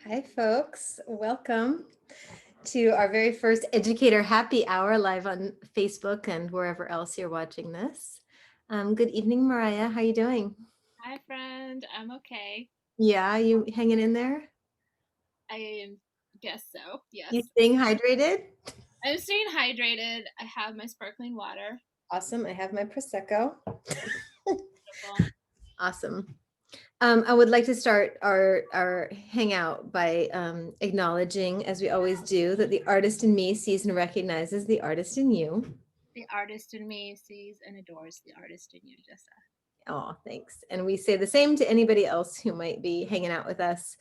Hi, folks. Welcome to our very first Educator Happy Hour live on Facebook and wherever else you're watching this. Good evening, Mariah. How you doing? Hi, friend. I'm okay. Yeah, you hanging in there? I guess so. You Yes. staying hydrated? I'm staying hydrated. I have my sparkling water. Awesome. I have my Prosecco. Beautiful. Awesome. I would like to start our hangout by acknowledging, as we always do, that the artist in me sees and recognizes the artist in you. The artist in me sees and adores the artist in you, Jessa. Oh, thanks. And we say the same to anybody else who might be hanging out with us.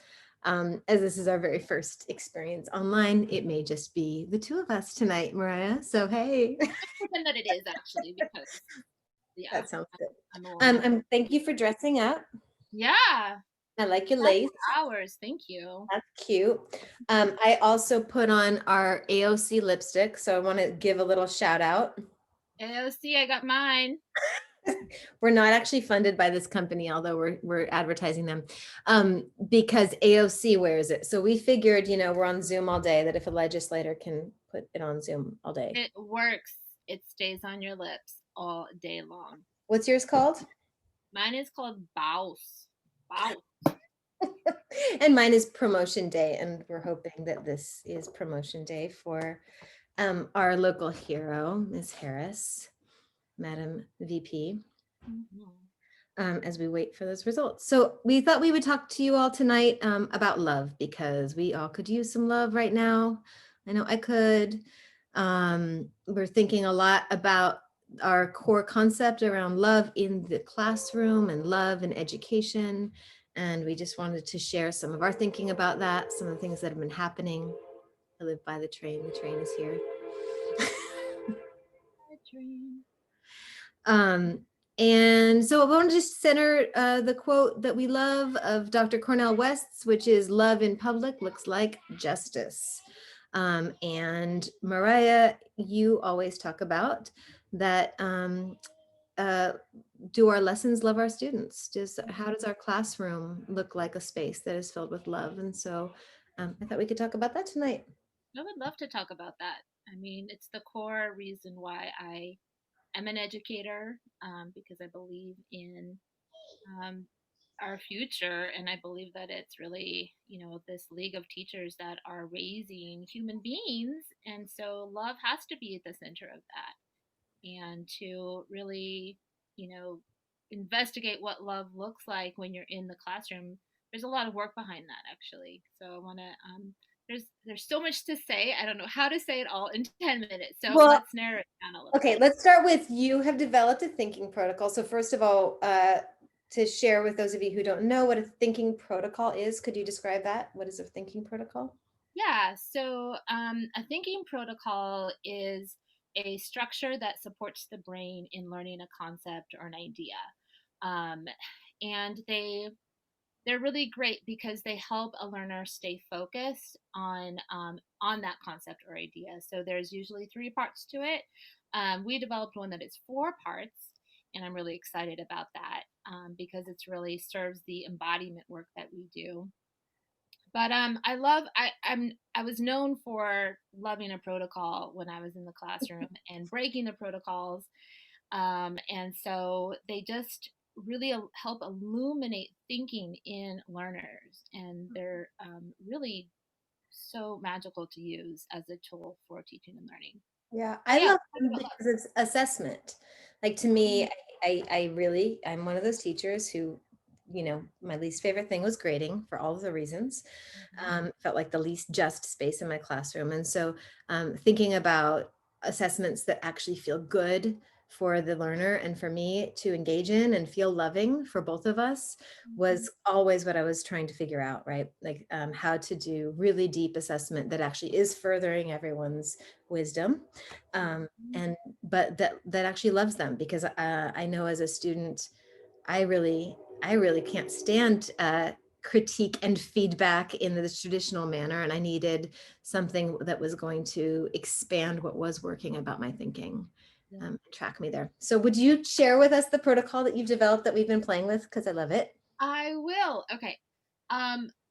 As this is our very first experience online, it may just be the two of us tonight, Mariah. So, hey, Pretend that it is actually because, yeah, that sounds good. I'm alone. Thank you for dressing up. Yeah. I like your That's lace. hours. Thank you. That's cute. I also put on our AOC lipstick. So I want to give a little shout out. AOC, I got mine. We're not actually funded by this company, although we're advertising them, because AOC wears it. So we figured, we're on Zoom all day, that if a legislator can put it on Zoom all day. It works. It stays on your lips all day long. What's yours called? Mine is called Baus. Baus. And mine is promotion day, and we're hoping that this is promotion day for our local hero, Ms. Harris, Madam VP. Mhm. As we wait for those results. So we thought we would talk to you all tonight about love, because we all could use some love right now. I know I could. We're thinking a lot about our core concept around love in the classroom and love in education. And we just wanted to share some of our thinking about that, some of the things that have been happening. I live by the train. The train is here. My dream. Um, and so I want to just center the quote that we love of Dr. Cornell West's, which is "Love in public looks like justice." And Mariah, you always talk about that. Uh, do our lessons love our students? How does our classroom look like a space that is filled with love? And so I thought we could talk about that tonight. I would love to talk about that. I mean, it's the core reason why I am an educator, because I believe in um, our future, and I believe that it's really, this league of teachers that are raising human beings, and so love has to be at the center of that, and to really, you know, investigate what love looks like when you're in the classroom. There's a lot of work behind that, actually. So I want to there's so much to say. I don't know how to say it all in 10 minutes. So Well, let's narrow it down a little okay, bit. let's start with, you have developed a thinking protocol. So first of all, to share with those of you who don't know what a thinking protocol is, could you describe that? What is a thinking protocol? Yeah, so a thinking protocol is a structure that supports the brain in learning a concept or an idea. Um, and they're really great because they help a learner stay focused on that concept or idea. So there's usually three parts to it. We developed one that is four parts, and I'm really excited about that, because it's really serves the embodiment work that we do. But I was known for loving a protocol when I was in the classroom and breaking the protocols, and so they just really help illuminate thinking in learners, and they're really so magical to use as a tool for teaching and learning. Yeah, So I yeah, love let's talk them about love. because it's assessment. Like, to me, I'm one of those teachers who, my least favorite thing was grading, for all of the reasons. Mhm. Felt like the least just space in my classroom. And so thinking about assessments that actually feel good for the learner and for me to engage in and feel loving for both of us Mhm. was always what I was trying to figure out, right? Like how to do really deep assessment that actually is furthering everyone's wisdom. Mhm. And but that actually loves them, because I know as a student, I really can't stand critique and feedback in the traditional manner, and I needed something that was going to expand what was working about my thinking. Yeah. Track me there. So would you share with us the protocol that you've developed that we've been playing with, because I love it. I will. Okay.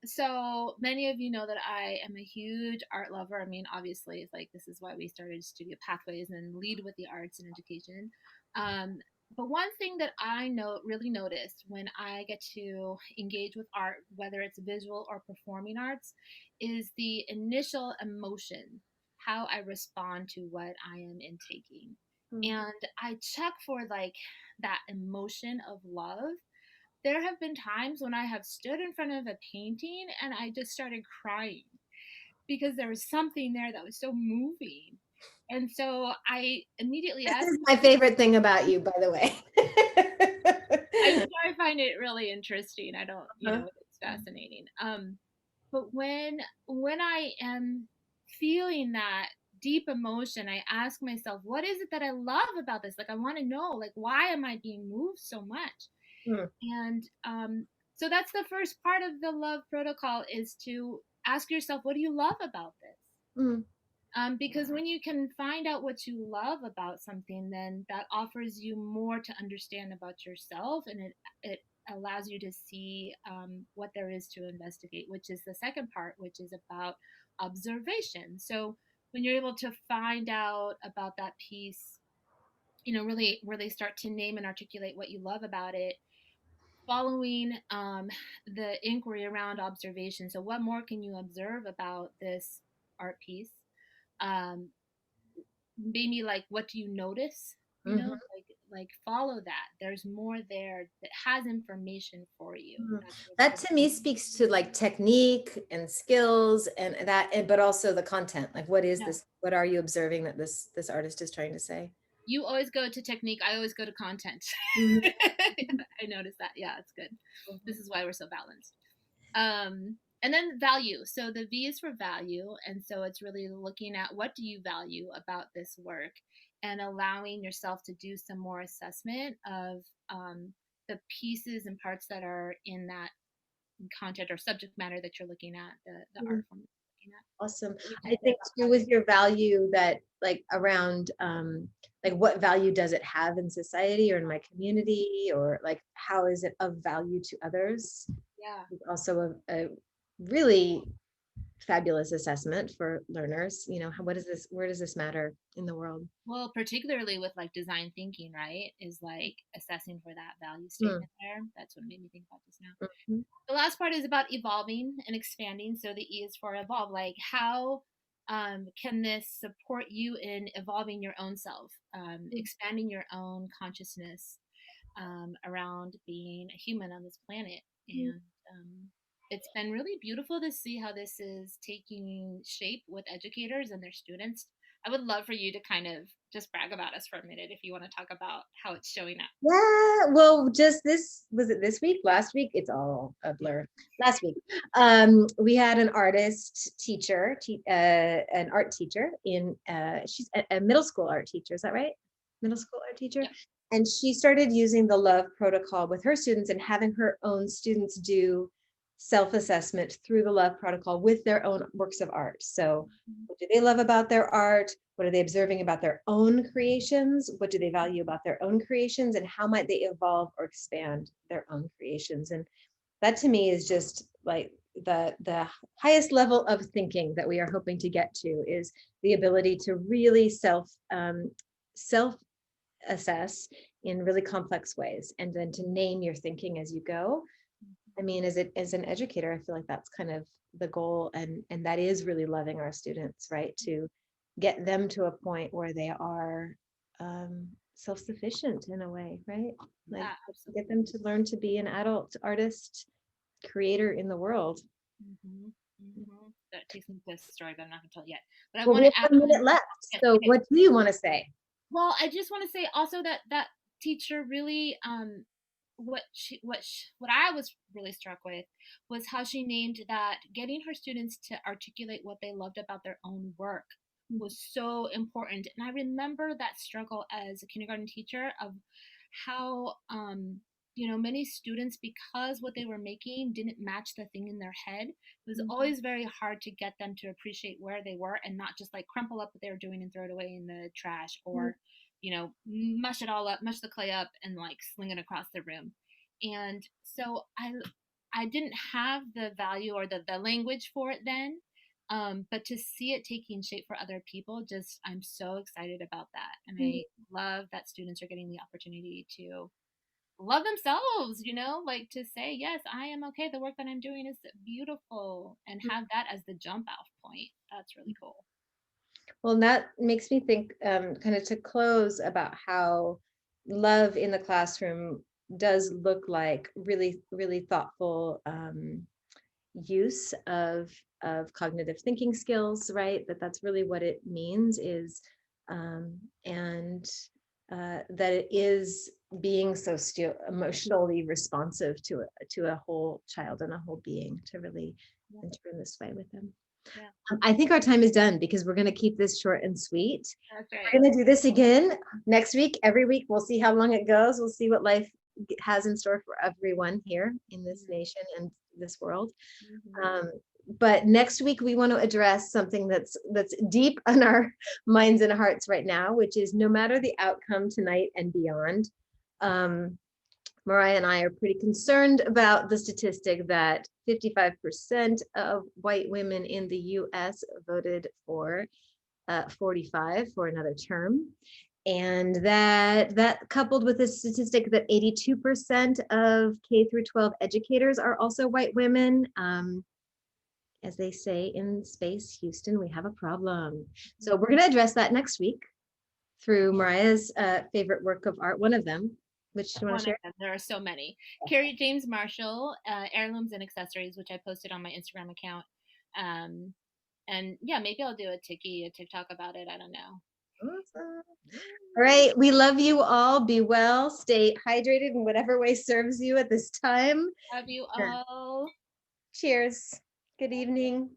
So many of you know that I am a huge art lover. I mean, obviously, it's like this is why we started Studio Pathways and lead with the arts and education. Um, but one thing that I know really noticed when I get to engage with art, whether it's visual or performing arts, is the initial emotion, how I respond to what I am intaking. Mm. And I check for like that emotion of love. There have been times when I have stood in front of a painting and I just started crying because there was something there that was so moving. And so I immediately This asked, is my favorite thing about you, by the way. I find it really interesting. I don't, Uh-huh. it's fascinating. But when I am feeling that deep emotion, I ask myself, what is it that I love about this? Like I want to know, like why am I being moved so much? Mm, And so that's the first part of the love protocol is to ask yourself, what do you love about this? mm, Because when you can find out what you love about something, then that offers you more to understand about yourself, and it allows you to see what there is to investigate, which is the second part, which is about observation. So when you're able to find out about that piece, really start to name and articulate what you love about it, following the inquiry around observation. So, what more can you observe about this art piece? Um, Maybe like, what do you notice? mhm. Like follow that. There's more there that has information for you. Mm. That's That really to me speaks to like technique and skills but also the content. Like, what is yeah. this? What are you observing that this artist is trying to say? You always go to technique. I always go to content. Mhm, I noticed that. Yeah, it's good. This is why we're so balanced. And then value. So the V is for value, and so it's really looking at what do you value about this work, and allowing yourself to do some more assessment of the pieces and parts that are in that content or subject matter that you're looking at, the mhm. art form that you're looking at. Awesome. What would you I say think about too with your value that like around like what value does it have in society or in my community or like how is it of value to others? yeah? Is also a really fabulous assessment for learners. You know, what is this? Where does this matter in the world? Well, particularly with like design thinking, right? Is like assessing for that value Mm, statement there. That's what made me think about this now. mhm, The last part is about evolving and expanding. So the E is for evolve. Like how can this support you in evolving your own self, mm, expanding your own consciousness around being a human on this planet? mm. And it's been really beautiful to see how this is taking shape with educators and their students. I would love for you to kind of just brag about us for a minute if you want to talk about how it's showing up. Yeah, well, just this was it this week, last week? It's all a blur. Last week, we had an artist teacher, an art teacher in she's a middle school art teacher. Is that right? Middle school art teacher, Yep. and she started using the Love protocol with her students and having her own students do self-assessment through the Love protocol with their own works of art. So, what do they love about their art? What are they observing about their own creations? What do they value about their own creations? And how might they evolve or expand their own creations? And that to me is just like the highest level of thinking that we are hoping to get to is the ability to really self assess in really complex ways and then to name your thinking as you go. I mean, as an educator, I feel like that's kind of the goal, and that is really loving our students, right? To get them to a point where they are self-sufficient in a way, right? Like Yeah, get absolutely. them to learn to be an adult artist, creator in the world. Mhm, mhm. That takes me to a story, but I'm not gonna tell it yet. But I Well, we wanna have add 1 minute on. left. Yeah, So okay. what do you want to say? Well, I just wanna say also that that teacher really, what I was really struck with was how she named that getting her students to articulate what they loved about their own work was so important. And I remember that struggle as a kindergarten teacher of how many students, because what they were making didn't match the thing in their head, it was Mhm, always very hard to get them to appreciate where they were and not just like crumple up what they were doing and throw it away in the trash, mhm, or mush it all up, mush the clay up and like sling it across the room. And so I didn't have the value or the language for it then. But to see it taking shape for other people, just I'm so excited about that. And I love that students are getting the opportunity to love themselves, like to say, yes, I am okay. The work that I'm doing is beautiful, and have that as the jump off point. That's really cool. Well, that makes me think, kind of to close, about how love in the classroom does look like really, really thoughtful use of cognitive thinking skills, right? That's really what it means, is and that it is being so emotionally responsive to a whole child and a whole being, to really Yeah. enter in this way with them. Yeah. I think our time is done, because we're going to keep this short and sweet. That's We're right. going to do this again next week. Every week, we'll see how long it goes. We'll see what life has in store for everyone here in this nation and this world. Mm-hmm. Um, but next week, we want to address something that's deep in our minds and hearts right now, which is, no matter the outcome tonight and beyond, Mariah and I are pretty concerned about the statistic that 55% of white women in the US voted for 45 for another term. And that coupled with the statistic that 82% of K through 12 educators are also white women. As they say in space, Houston, we have a problem. So we're going to address that next week through Mariah's favorite work of art, one of them, which do you want One to of share? them. There are so many. Carrie James Marshall, Heirlooms and Accessories, which I posted on my Instagram account. Um, and yeah, maybe I'll do a TikTok about it. I don't know. Awesome. All right. We love you all. Be well. Stay hydrated in whatever way serves you at this time. Love you Yeah. all. Cheers. Good evening.